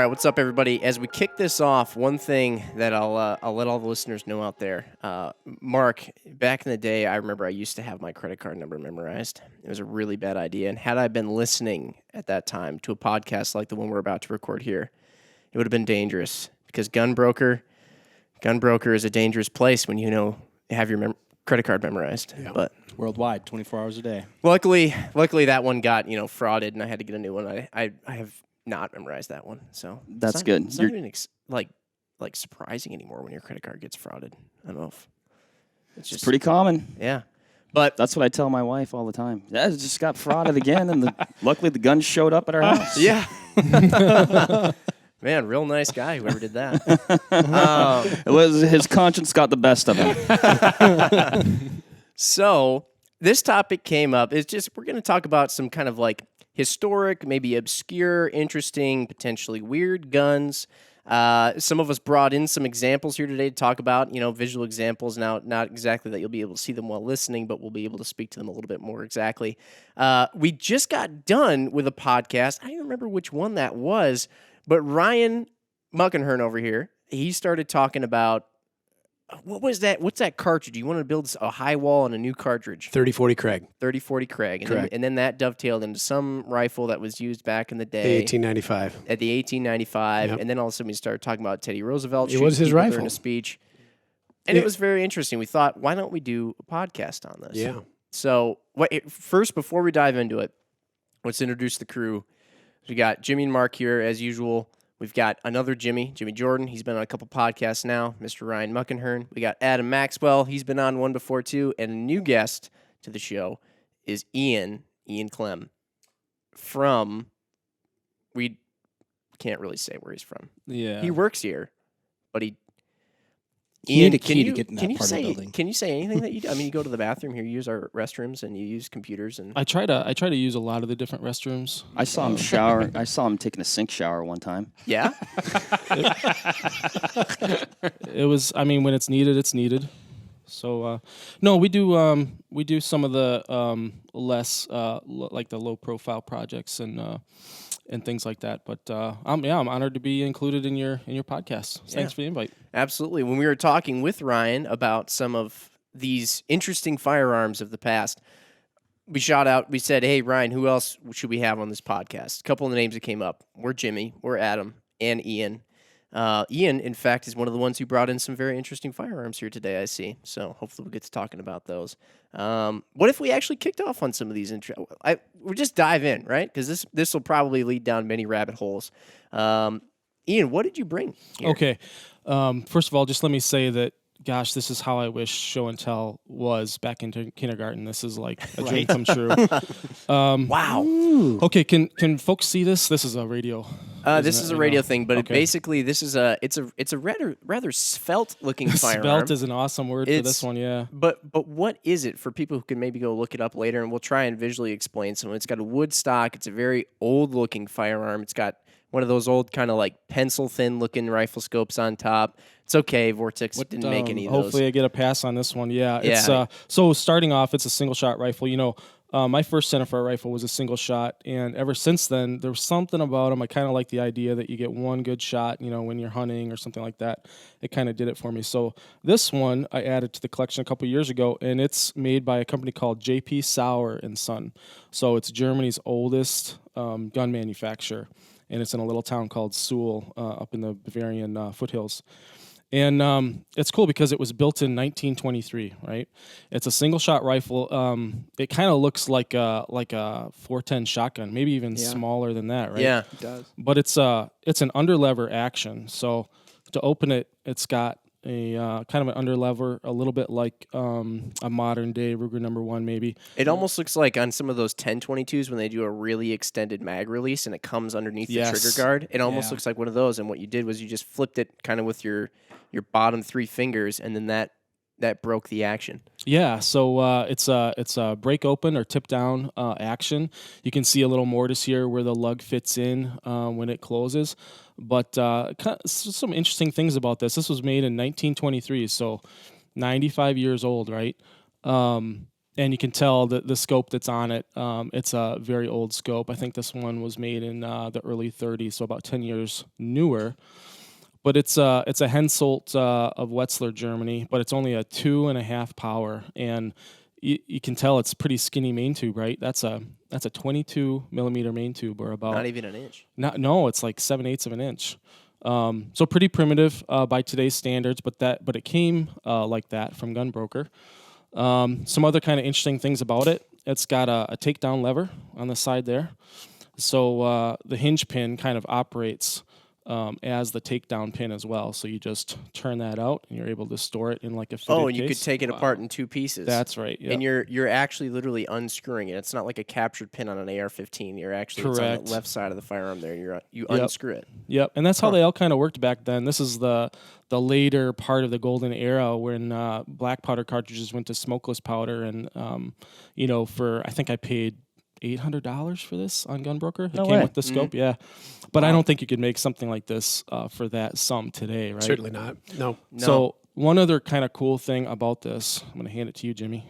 right, what's up, everybody? As we kick this off, one thing that I'll let all the listeners know out there. Mark, back in the day, I remember I used to have my credit card number memorized. It was a really bad idea. And had I been listening at that time to a podcast like the one we're about to record here, it would have been dangerous because gun broker is a dangerous place when you have your credit card memorized. Yeah. But worldwide, 24 hours a day. luckily that one got frauded, and I had to get a new one. I have not memorized that one, so that's good. It's not even like surprising anymore when your credit card gets frauded. I don't know if it's pretty common. Yeah, but that's what I tell my wife all the time. Yeah, it just got frauded again, and luckily the gun showed up at our house. Yeah. Man, real nice guy, whoever did that. It was his conscience got the best of him. So this topic came up. It's just we're going to talk about some kind of like historic, maybe obscure, interesting, potentially weird guns. Some of us brought in some examples here today to talk about, visual examples. Now, not exactly that you'll be able to see them while listening, but we'll be able to speak to them a little bit more exactly. We just got done with a podcast. I don't remember which one that was, but Ryan Muckenhern over here, he started talking about, what was that? What's that cartridge? You want to build a high wall and a new cartridge. 3040 Craig. 3040 Craig. And then that dovetailed into some rifle that was used back in the day. The 1895. At the 1895. Yep. And then all of a sudden we started talking about Teddy Roosevelt. It was his rifle. In a speech. And it was very interesting. We thought, why don't we do a podcast on this? Yeah. So first, before we dive into it, let's introduce the crew. We got Jimmy and Mark here, as usual. We've got another Jimmy Jordan. He's been on a couple podcasts now, Mr. Ryan Muckenhern. We got Adam Maxwell. He's been on one before, too. And a new guest to the show is Ian Clem we can't really say where he's from. Yeah. He works here, but he... You need a key to get in that part of the building. Can you say anything that you do? I mean, you go to the bathroom here, you use our restrooms, and you use computers. And I try to use a lot of the different restrooms. I saw him shower. I saw him taking a sink shower one time. Yeah? It was. I mean, when it's needed, it's needed. So no, we do some of the less like the low profile projects and things like that. But I'm honored to be included in your podcast. Thanks for the invite. Absolutely. When we were talking with Ryan about some of these interesting firearms of the past, we said, hey, Ryan, who else should we have on this podcast? A couple of the names that came up. We're Jimmy, we're Adam, and Ian. Ian, in fact, is one of the ones who brought in some very interesting firearms here today, I see. So hopefully we'll get to talking about those. What if we actually kicked off on some of these? We'll just dive in, right? Because this will probably lead down many rabbit holes. Ian, what did you bring here? Okay. First of all, just let me say that, gosh, this is how I wish show and tell was back in kindergarten. This is like a dream come true. Wow. Okay, can folks see this? This is a radio. This is a radio thing, but basically this is it's a rather svelte looking firearm. Svelte is an awesome word for this one, yeah. But what is it for people who can maybe go look it up later, and we'll try and visually explain some. It's got a wood stock. It's a very old looking firearm. It's got one of those old kind of like pencil thin looking rifle scopes on top. It's okay. Vortex didn't make any of those. Hopefully I get a pass on this one. Yeah. It's so starting off, it's a single shot rifle. My first centerfire rifle was a single shot, and ever since then, there was something about them. I kind of like the idea that you get one good shot, when you're hunting or something like that. It kind of did it for me. So this one I added to the collection a couple years ago, and it's made by a company called J.P. Sauer and Son. So it's Germany's oldest gun manufacturer, and it's in a little town called Sauer up in the Bavarian foothills. And it's cool because it was built in 1923, right? It's a single-shot rifle. It kind of looks like a 410 shotgun, maybe even smaller than that, right? Yeah, it does. But it's an underlever action. So to open it, it's got a kind of an underlever, a little bit like a modern-day Ruger No. 1, maybe. It almost looks like on some of those 1022s when they do a really extended mag release and it comes underneath the trigger guard. It almost looks like one of those, and what you did was you just flipped it kind of with your bottom three fingers, and then that broke the action. Yeah, so it's a break open or tip down action. You can see a little mortise here where the lug fits in when it closes. But some interesting things about this. This was made in 1923, so 95 years old, right? and you can tell the scope that's on it. It's a very old scope. I think this one was made in the early 30s, so about 10 years newer. But it's a Hensoldt of Wetzlar, Germany, but it's only a 2.5 power, and you can tell it's pretty skinny main tube, right? That's a 22 millimeter main tube, or about not even an inch. No, it's like 7/8 of an inch. So pretty primitive by today's standards, but it came like that from Gunbroker. Some other kind of interesting things about it. It's got a takedown lever on the side there, so the hinge pin kind of operates as the takedown pin as well. So you just turn that out, and you're able to store it in like a fitted and you case. could take it apart in 2 pieces. That's right. Yep. And you're actually literally unscrewing it. It's not like a captured pin on an AR-15. You're actually it's on the left side of the firearm there. And you unscrew it. Yep, and that's how they all kind of worked back then. This is the later part of the golden era when black powder cartridges went to smokeless powder, and I think I paid $800 for this on Gunbroker. It came with the scope, yeah. But I don't think you could make something like this for that sum today, right? Certainly not. No. So one other kind of cool thing about this, I'm going to hand it to you, Jimmy.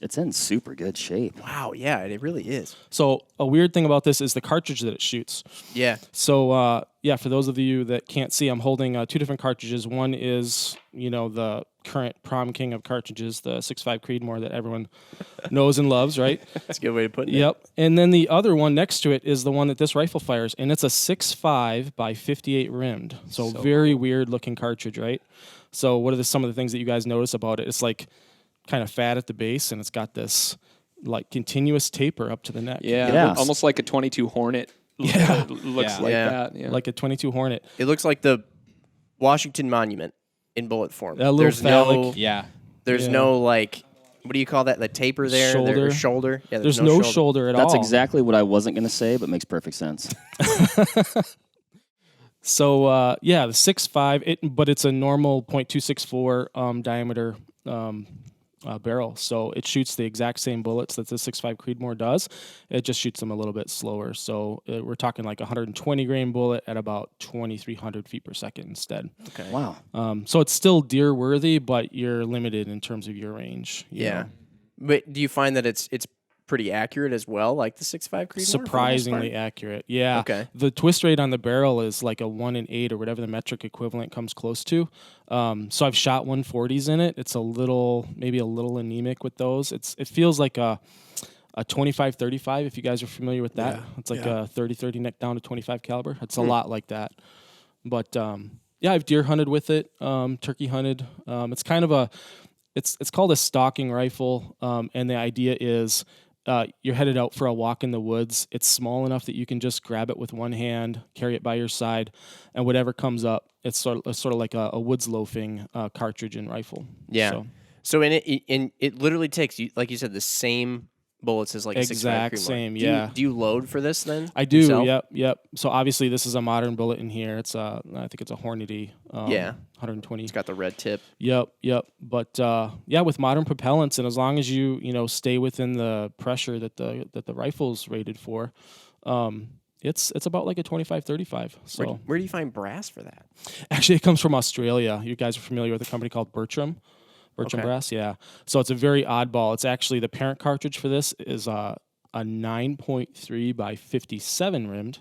It's in super good shape. Wow, yeah, it really is. So a weird thing about this is the cartridge that it shoots. Yeah. So for those of you that can't see, I'm holding 2 different cartridges. One is, the current prom king of cartridges, the 6.5 Creedmoor that everyone knows and loves, right? That's a good way to put it. Yep. And then the other one next to it is the one that this rifle fires, and it's a 6.5 by 58 rimmed. So very weird looking cartridge, right? So what are some of the things that you guys notice about it? It's like kind of fat at the base, and it's got this like continuous taper up to the neck. Yeah. Almost like a 22 Hornet. Yeah. Looks like that. Yeah. Like a 22 Hornet. It looks like the Washington Monument in bullet form. A little phallic. There's no like, what do you call that? The taper there? Shoulder. Shoulder. Yeah, there's no shoulder at all. That's exactly what I wasn't going to say, but makes perfect sense. So, the 6.5, but it's a normal .264 diameter barrel. So it shoots the exact same bullets that the 6.5 Creedmoor does. It just shoots them a little bit slower. So we're talking like a 120 grain bullet at about 2,300 feet per second instead. Okay. Wow. So it's still deer worthy, but you're limited in terms of your range. You know? But do you find that it's pretty accurate as well, like the 6.5 Creedmoor? Surprisingly accurate, yeah. Okay. The twist rate on the barrel is like a 1 in 8 or whatever the metric equivalent comes close to. So I've shot 140s in it. It's maybe a little anemic with those. It feels like a 25-35, if you guys are familiar with that. Yeah. It's like a 30-30 neck down to 25 caliber. It's a lot like that. But I've deer hunted with it, turkey hunted. It's kind of it's called a stalking rifle, and the idea is you're headed out for a walk in the woods. It's small enough that you can just grab it with one hand, carry it by your side, and whatever comes up, it's sort of like a woods loafing cartridge and rifle. Yeah. So it literally takes, like you said, the same bullets as like a 6.5 exact Creedmoor. same. Do you load for this then? I do. yourself? Yep. So obviously this is a modern bullet in here. It's I think it's a Hornady. 120. It's got the red tip. Yep. But with modern propellants, and as long as you stay within the pressure that the rifle's rated for, it's about like a 25-35. So Where do you find brass for that? actually, it comes from Australia. You guys are familiar with a company called Bertram brass, yeah. So it's a very oddball. It's actually the parent cartridge for this is a 9.3 by 57 rimmed,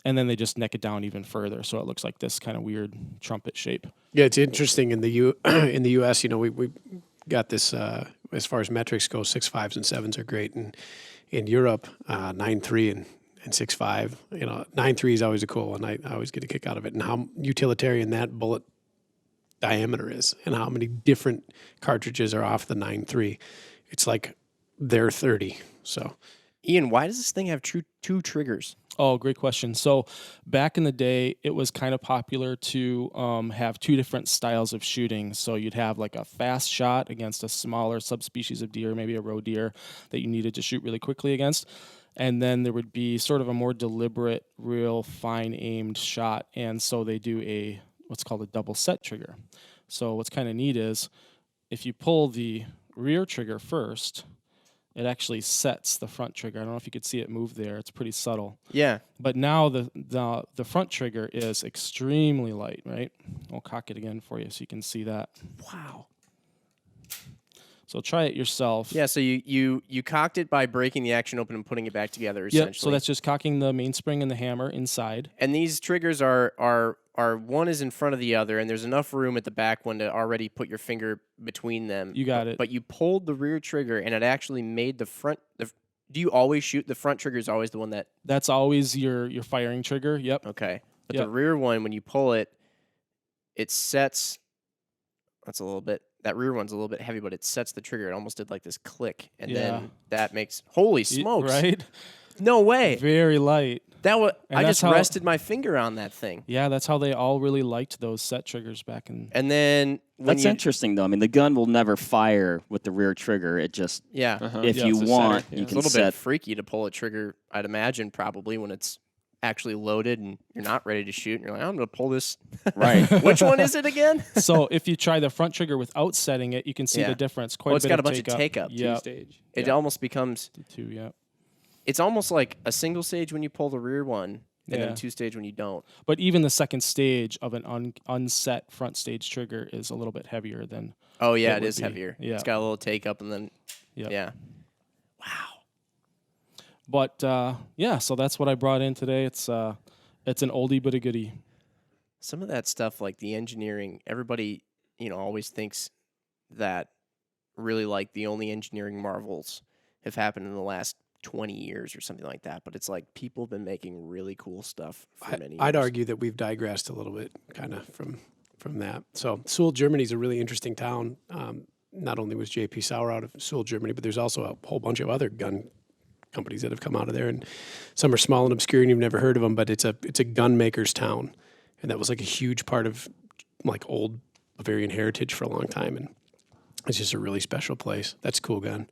and then they just neck it down even further, so it looks like this kind of weird trumpet shape. Yeah, it's interesting in the in the U.S. We got this as far as metrics go. 6.5s and 7s are great, and in Europe, 9.3 and 6.5. 9.3 is always a cool one. I always get a kick out of it, and how utilitarian that bullet diameter is, and how many different cartridges are off the 9.3. It's like they're 30. So, Ian, why does this thing have two triggers? Oh, great question. So back in the day, it was kind of popular to have 2 different styles of shooting. So you'd have like a fast shot against a smaller subspecies of deer, maybe a roe deer that you needed to shoot really quickly against. And then there would be sort of a more deliberate, real fine aimed shot. And so they do what's called a double set trigger. So what's kind of neat is if you pull the rear trigger first, it actually sets the front trigger. I don't know if you could see it move there. It's pretty subtle. Yeah. But now the front trigger is extremely light, right? I'll cock it again for you so you can see that. Wow. So try it yourself. Yeah, so you cocked it by breaking the action open and putting it back together, essentially. Yep, so that's just cocking the mainspring and the hammer inside. And these triggers are one is in front of the other, and there's enough room at the back one to already put your finger between them. You got it. But you pulled the rear trigger, and it actually made the front. Do you always shoot? The front trigger is always the one that. That's always your firing trigger. Yep. Okay, but Yep. the rear one, when you pull it, it sets. That's a little bit. That rear one's a little bit heavy, but it sets the trigger. It almost did like this click, and then that makes holy smokes! Right? No way. Very light. That was. And I that's just rested my finger on that thing. Yeah, that's how they all really liked those set triggers back in. And then That's interesting, though. I mean, the gun will never fire with the rear trigger. It just, if Yeah, you it's a want, setter, you it's can a little set. bit freaky to pull a trigger, I'd imagine, probably when it's actually loaded and you're not ready to shoot. And you're like, I'm going to pull this. Right. Which one is it again? So if you try the front trigger without setting it, you can see Yeah. the difference. Quite It's a bit got a of bunch of take-up. Yeah. Two-stage. It almost becomes, Two, yeah. it's almost like a single stage when you pull the rear one and then Yeah. a two stage when you don't. But even the second stage of an unset front stage trigger is a little bit heavier than. Oh, yeah, it would is be. heavier. Yeah. It's got a little take-up and then, Yep. yeah. Wow. But so that's what I brought in today. It's an oldie but a goodie. Some of that stuff, like the engineering, everybody, always thinks that really like the only engineering marvels have happened in the last 20 years or something like that. But it's like people have been making really cool stuff for many years. I'd argue that we've digressed a little bit kind of from that. So Suhl, Germany is a really interesting town. Not only was J.P. Sauer out of Suhl, Germany, but there's also a whole bunch of other gun companies that have come out of there, and some are small and obscure and you've never heard of them, but it's a gun maker's town, and that was like a huge part of like old Bavarian heritage for a long time, and it's just a really special place. That's a cool gun.